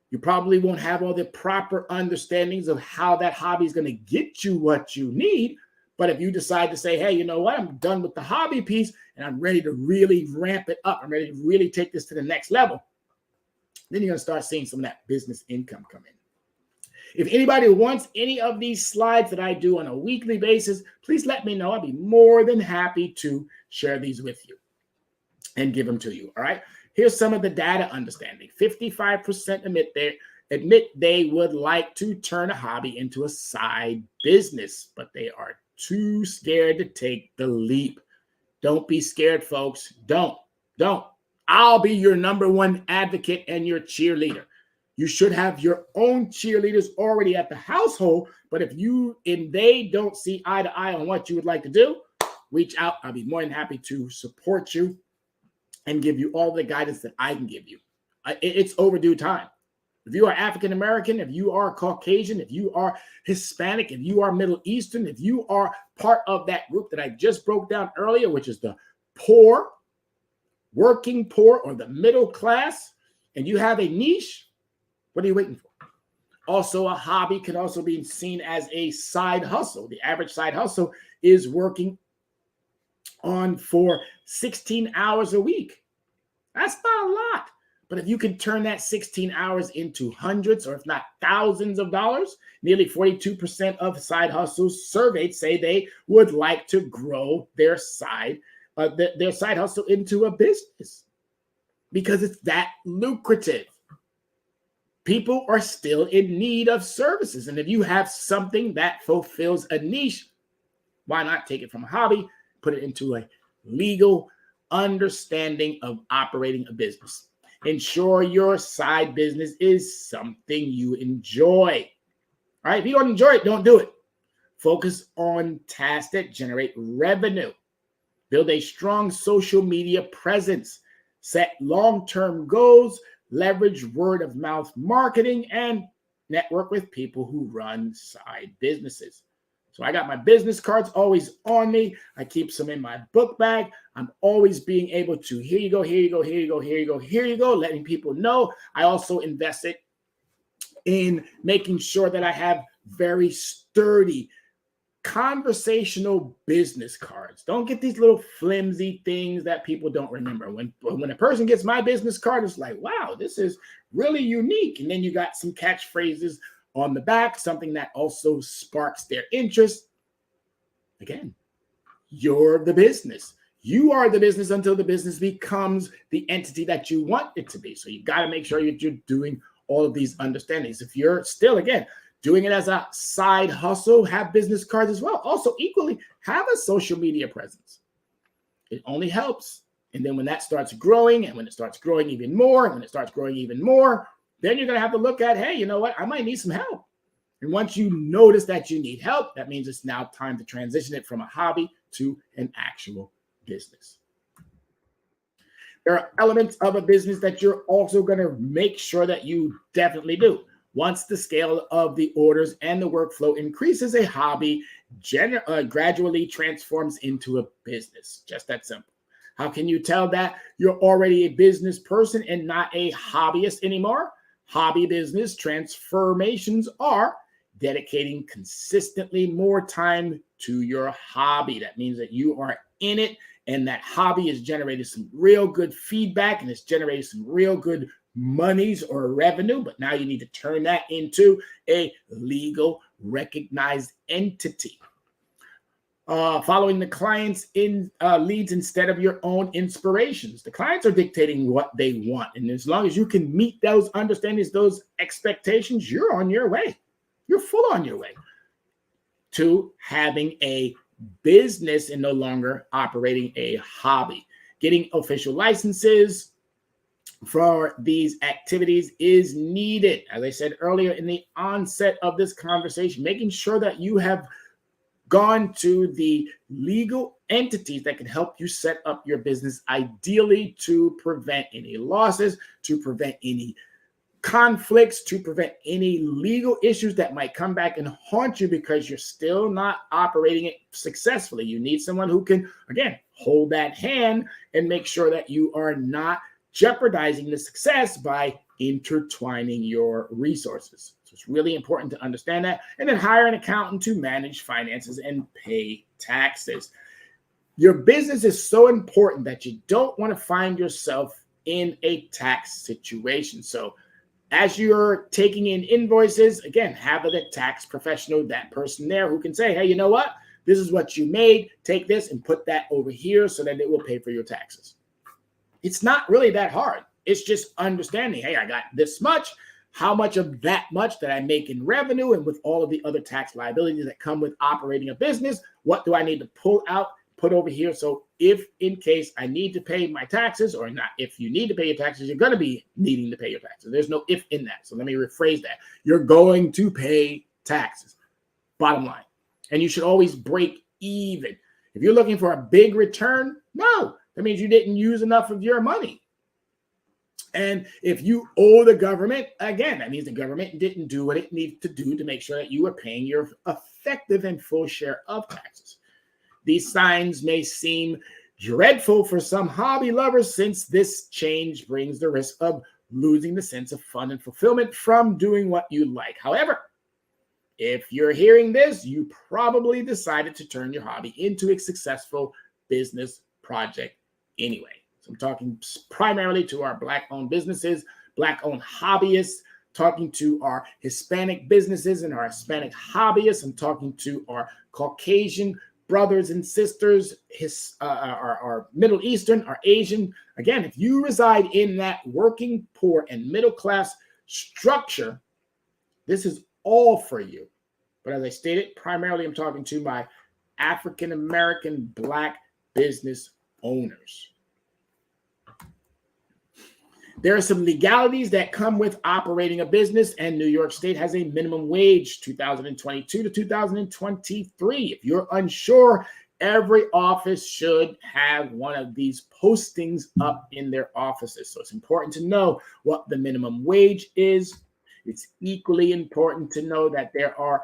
You probably won't have all the proper understandings of how that hobby is going to get you what you need. But if you decide to say, hey, you know what? I'm done with the hobby piece and I'm ready to really ramp it up. I'm ready to really take this to the next level. Then you're going to start seeing some of that business income come in. If anybody wants any of these slides that I do on a weekly basis, please let me know. I'll be more than happy to share these with you and give them to you. All right. Here's some of the data understanding. 55% admit they would like to turn a hobby into a side business, but they are too scared to take the leap. Don't be scared, folks. Don't. I'll be your number one advocate and your cheerleader. You should have your own cheerleaders already at the household, but if you and they don't see eye to eye on what you would like to do, reach out. I'll be more than happy to support you and give you all the guidance that I can give you. It's overdue time. If you are African American, if you are Caucasian, if you are Hispanic, if you are Middle Eastern, if you are part of that group that I just broke down earlier, which is the poor, working poor, or the middle class, and you have a niche, what are you waiting for? Also, a hobby can also be seen as a side hustle. The average side hustle is working on for 16 hours a week. That's not a lot. But if you can turn that 16 hours into hundreds or if not thousands of dollars, nearly 42% of side hustles surveyed say they would like to grow their side hustle into a business because it's that lucrative. People are still in need of services. And if you have something that fulfills a niche, why not take it from a hobby, put it into a legal understanding of operating a business? Ensure your side business is something you enjoy. All right, if you don't enjoy it, don't do it. Focus on tasks that generate revenue. Build a strong social media presence. Set long-term goals. Leverage word-of-mouth marketing and network with people who run side businesses. So I got my business cards always on me. I keep some in my book bag. I'm always being able to, here you go, here you go, here you go, here you go, here you go, letting people know. I also invest it in making sure that I have very sturdy conversational business cards. Don't get these little flimsy things that people don't remember. When a person gets my business card, it's like, wow, this is really unique. And then you got some catchphrases on the back, something that also sparks their interest. Again, you're the business. You are the business until the business becomes the entity that you want it to be. So you got to make sure you're doing all of these understandings. If you're still, again, doing it as a side hustle, have business cards as well. Also, equally, have a social media presence. It only helps. And then when that starts growing, and when it starts growing even more, and when it starts growing even more, then you're going to have to look at, hey, you know what? I might need some help. And once you notice that you need help, that means it's now time to transition it from a hobby to an actual business. There are elements of a business that you're also going to make sure that you definitely do. Once the scale of the orders and the workflow increases, a hobby gradually transforms into a business. Just that simple. How can you tell that you're already a business person and not a hobbyist anymore? Hobby business transformations are dedicating consistently more time to your hobby. That means that you are in it, and that hobby has generated some real good feedback, and it's generated some real good monies or revenue, but now you need to turn that into a legal recognized entity. Following the clients in leads instead of your own inspirations. The clients are dictating what they want, and as long as you can meet those understandings, those expectations, you're on your way. You're full on your way to having a business and no longer operating a hobby. Getting official licenses for these activities is needed. As I said earlier in the onset of this conversation, making sure that you have gone to the legal entities that can help you set up your business, ideally to prevent any losses, to prevent any conflicts, to prevent any legal issues that might come back and haunt you because you're still not operating it successfully. You need someone who can, again, hold that hand and make sure that you are not jeopardizing the success by intertwining your resources. So it's really important to understand that. And then hire an accountant to manage finances and pay taxes. Your business is so important that you don't want to find yourself in a tax situation. So as you're taking in invoices, again, have a tax professional, that person there who can say, hey, you know what? This is what you made. Take this and put that over here so that it will pay for your taxes. It's not really that hard. It's just understanding, hey, I got this much. How much of that much that I make in revenue, and with all of the other tax liabilities that come with operating a business, what do I need to pull out, put over here? So if in case I need to pay my taxes, or not, if you need to pay your taxes, you're going to be needing to pay your taxes. There's no if in that. So let me rephrase that. You're going to pay taxes, bottom line. And you should always break even. If you're looking for a big return, no, that means you didn't use enough of your money. And if you owe the government, again, that means the government didn't do what it needed to do to make sure that you are paying your effective and full share of taxes. These signs may seem dreadful for some hobby lovers, since this change brings the risk of losing the sense of fun and fulfillment from doing what you like. However, if you're hearing this, you probably decided to turn your hobby into a successful business project anyway. So I'm talking primarily to our Black-owned businesses, Black-owned hobbyists, talking to our Hispanic businesses and our Hispanic hobbyists. I'm talking to our Caucasian brothers and sisters, our Middle Eastern, our Asian. Again, if you reside in that working poor and middle class structure, this is all for you. But as I stated, primarily I'm talking to my African American Black business owners. There are some legalities that come with operating a business, and New York State has a minimum wage 2022 to 2023. If you're unsure, every office should have one of these postings up in their offices. So it's important to know what the minimum wage is. It's equally important to know that there are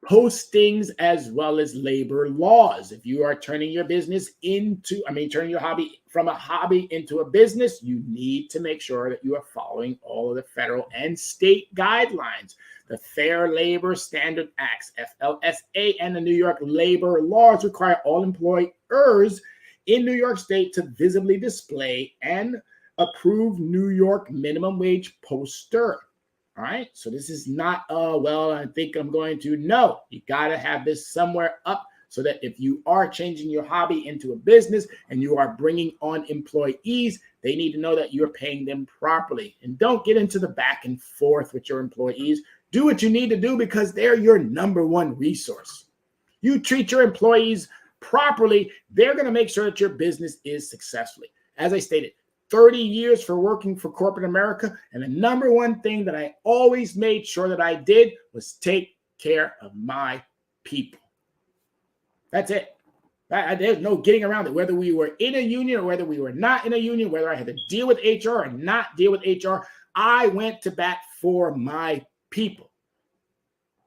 postings as well as labor laws. If you are turning your business turning your hobby from a hobby into a business, you need to make sure that you are following all of the federal and state guidelines. The Fair Labor Standard Acts, FLSA, and the New York labor laws require all employers in New York State to visibly display and approve New York minimum wage poster. All right, so this is not, I think I'm going to. No, you got to have this somewhere up so that if you are changing your hobby into a business and you are bringing on employees, they need to know that you're paying them properly. And don't get into the back and forth with your employees. Do what you need to do because they're your number one resource. You treat your employees properly, they're going to make sure that your business is successfully. As I stated, 30 years for working for corporate America. And the number one thing that I always made sure that I did was take care of my people. That's it. There's no getting around it. Whether we were in a union or whether we were not in a union, whether I had to deal with HR or not deal with HR, I went to bat for my people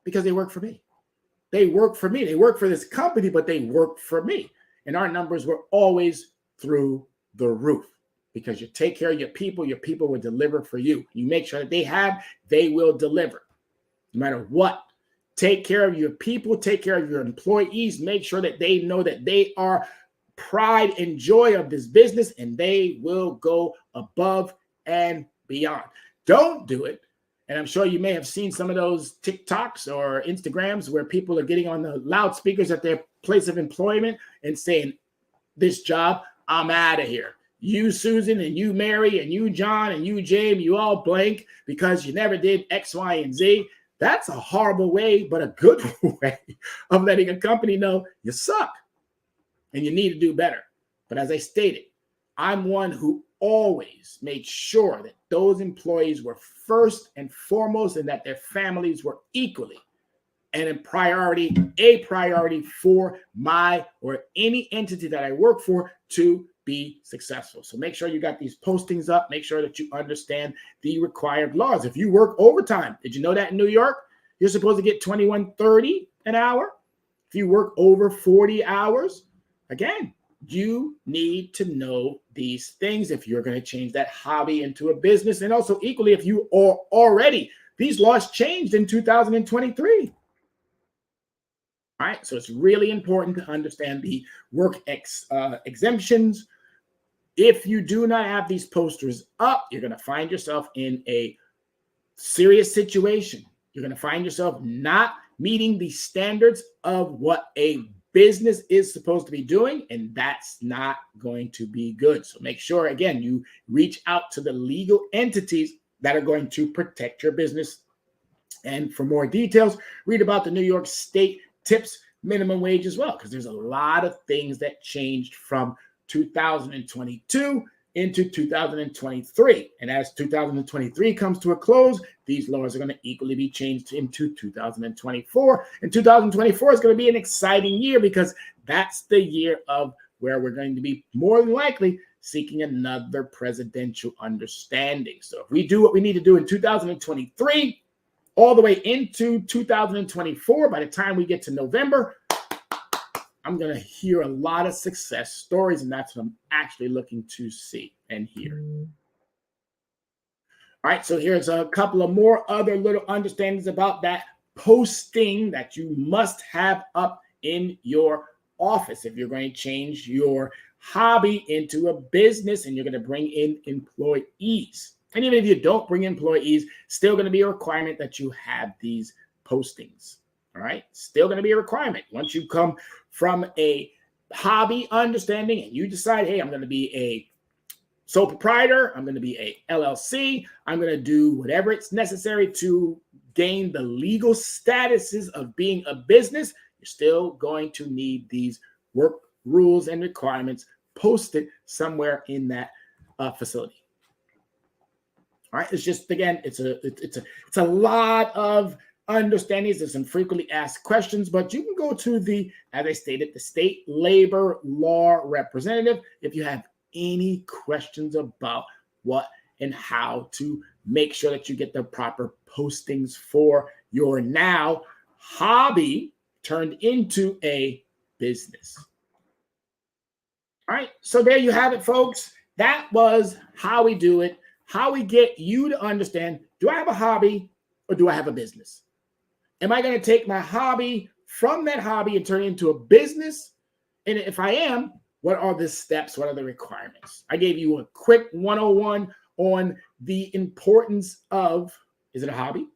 because they work for me. They work for me. They work for this company, but they work for me. And our numbers were always through the roof. Because you take care of your people will deliver for you. You make sure that they will deliver. No matter what. Take care of your people, take care of your employees, make sure that they know that they are pride and joy of this business, and they will go above and beyond. Don't do it. And I'm sure you may have seen some of those TikToks or Instagrams where people are getting on the loudspeakers at their place of employment and saying, this job, I'm out of here. You, Susan, and you, Mary, and you, John, and you, Jamie, you all blank because you never did X, Y, and Z. That's a horrible way, but a good way of letting a company know you suck and you need to do better. But as I stated, I'm one who always made sure that those employees were first and foremost and that their families were equally and a priority for my or any entity that I work for to be successful. So make sure you got these postings up. Make sure that you understand the required laws. If you work overtime, did you know that in New York, you're supposed to get $21.30 an hour? If you work over 40 hours, again, you need to know these things if you're going to change that hobby into a business. And also equally, if you are already, these laws changed in 2023. All right, so it's really important to understand the work exemptions. If you do not have these posters up, you're going to find yourself in a serious situation. You're going to find yourself not meeting the standards of what a business is supposed to be doing, and that's not going to be good. So make sure, again, you reach out to the legal entities that are going to protect your business. And for more details, read about the New York State tips minimum wage as well, because there's a lot of things that changed from 2022 into 2023. And as 2023 comes to a close, these laws are going to equally be changed into 2024. And 2024 is going to be an exciting year because that's the year of where we're going to be more than likely seeking another presidential understanding. So if we do what we need to do in 2023, all the way into 2024, by the time we get to November, I'm going to hear a lot of success stories, and that's what I'm actually looking to see and hear. All right, so here's a couple of more other little understandings about that posting that you must have up in your office if you're going to change your hobby into a business and you're going to bring in employees. And even if you don't bring employees, still going to be a requirement that you have these postings. All right, still going to be a requirement. Once you come from a hobby understanding and you decide, hey, I'm going to be a sole proprietor, I'm going to be a LLC, I'm going to do whatever it's necessary to gain the legal statuses of being a business, you're still going to need these work rules and requirements posted somewhere in that facility. All right. It's just, again, it's a lot of understandings. There's some frequently asked questions, but you can go to the, as I stated, the state labor law representative if you have any questions about what and how to make sure that you get the proper postings for your now hobby turned into a business. All right, so there you have it, folks. That was how we do it, how we get you to understand, do I have a hobby or do I have a business? Am I going to take my hobby from that hobby and turn it into a business? And if I am, what are the steps? What are the requirements? I gave you a quick 101 on the importance of, is it a hobby,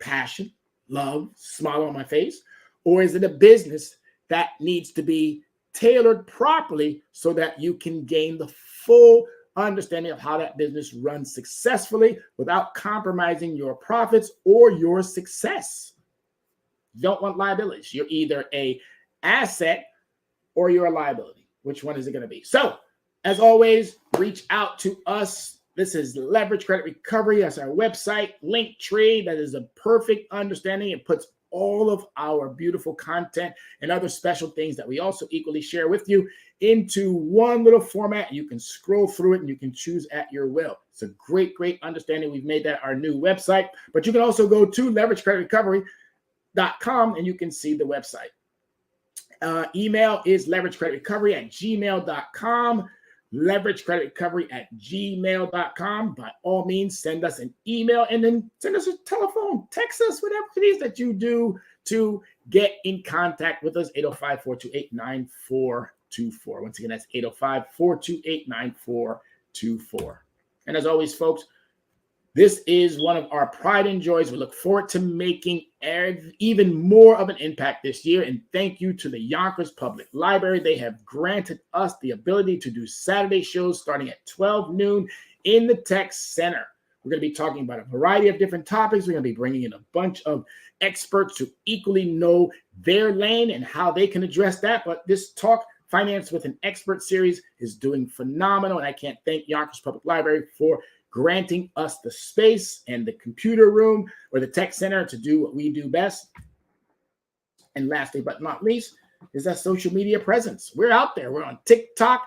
passion, love, smile on my face, or is it a business that needs to be tailored properly so that you can gain the full understanding of how that business runs successfully without compromising your profits or your success? You don't want liabilities. You're either an asset or you're a liability. Which one is it going to be? So, as always, reach out to us. This is Leverage Credit Recovery. That's our website, Linktree. That is a perfect understanding. It puts all of our beautiful content and other special things that we also equally share with you into one little format. You can scroll through it and you can choose at your will. It's a great, great understanding. We've made that our new website. But you can also go to leveragecreditrecovery.com and you can see the website. Email is leveragecreditrecovery@gmail.com. Leveragecreditrecovery@gmail.com. By all means, send us an email and then send us a telephone, text us, whatever it is that you do to get in contact with us. 805-428-9424. Once again, that's 805-428-9424. And as always, folks, this is one of our pride and joys. We look forward to making even more of an impact this year. And thank you to the Yonkers Public Library. They have granted us the ability to do Saturday shows starting at 12 noon in the Tech Center. We're going to be talking about a variety of different topics. We're going to be bringing in a bunch of experts who equally know their lane and how they can address that. But this Talk Finance with an Expert series is doing phenomenal. And I can't thank Yonkers Public Library for granting us the space and the computer room or the tech center to do what we do best. And lastly, but not least, is that social media presence. We're out there. We're on TikTok,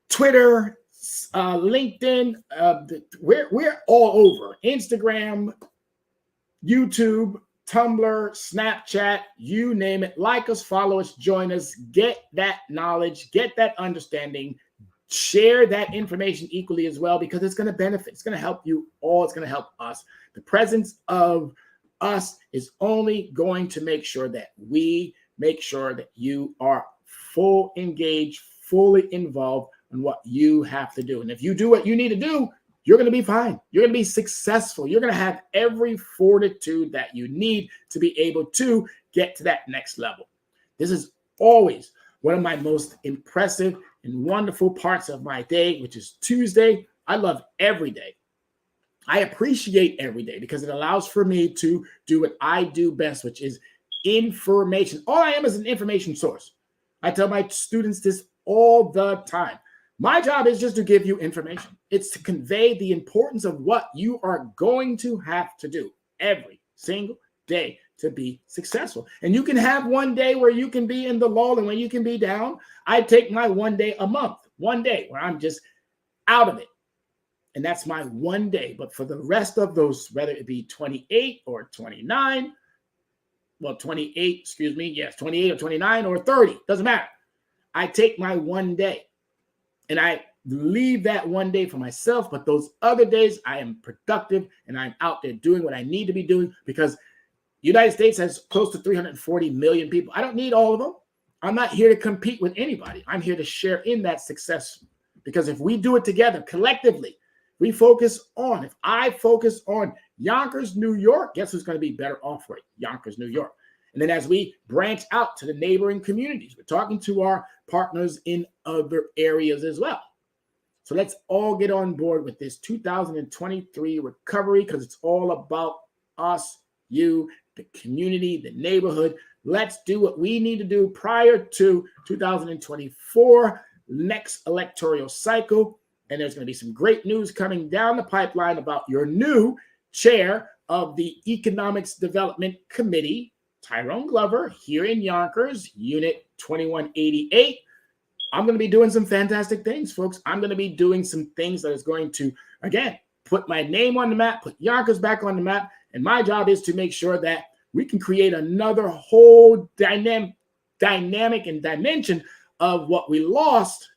Twitter, LinkedIn. We're all over. Instagram, YouTube, Tumblr, Snapchat, you name it. Like us, follow us, join us, get that knowledge, get that understanding. Share that information equally as well, because it's going to benefit. It's going to help you all. It's going to help us. The presence of us is only going to make sure that we make sure that you are full engaged, fully involved in what you have to do. And if you do what you need to do, you're going to be fine. You're going to be successful. You're going to have every fortitude that you need to be able to get to that next level. This is always one of my most impressive and wonderful parts of my day, which is Tuesday. I love every day. I appreciate every day because it allows for me to do what I do best, which is information. All I am is an information source. I tell my students this all the time. My job is just to give you information. It's to convey the importance of what you are going to have to do every single day to be successful. And you can have one day where you can be in the lull and when you can be down. I take my one day a month, one day where I'm just out of it. And that's my one day. But for the rest of those, whether it be 28 or 29, well, 28, excuse me, yes, 28 or 29 or 30, doesn't matter. I take my one day and I leave that one day for myself. But those other days, I am productive and I'm out there doing what I need to be doing, because the United States has close to 340 million people. I don't need all of them. I'm not here to compete with anybody. I'm here to share in that success, because if we do it together collectively, we focus on, if I focus on Yonkers, New York, guess who's going to be better off for it? Yonkers, New York. And then as we branch out to the neighboring communities, we're talking to our partners in other areas as well. So let's all get on board with this 2023 recovery, because it's all about us, you, the community, the neighborhood. Let's do what we need to do prior to 2024, next electoral cycle. And there's going to be some great news coming down the pipeline about your new chair of the Economics Development Committee, Tyrone Glover, here in Yonkers, Unit 2188. I'm going to be doing some fantastic things, folks. I'm going to be doing some things that is going to, again, put my name on the map, put Yonkers back on the map. And my job is to make sure that we can create another whole dynamic and dimension of what we lost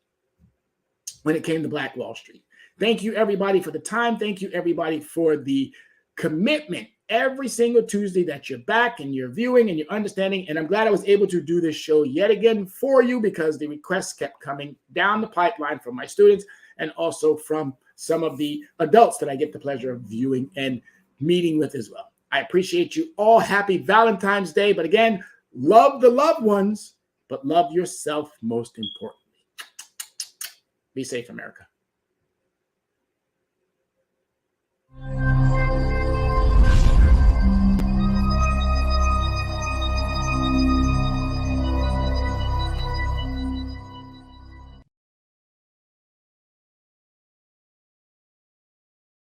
when it came to Black Wall Street. Thank you, everybody, for the time. Thank you, everybody, for the commitment every single Tuesday that you're back and you're viewing and you're understanding. And I'm glad I was able to do this show yet again for you because the requests kept coming down the pipeline from my students and also from some of the adults that I get the pleasure of viewing and meeting with as well. I appreciate you all. Happy Valentine's Day. But again, love the loved ones, but love yourself most importantly. Be safe, America.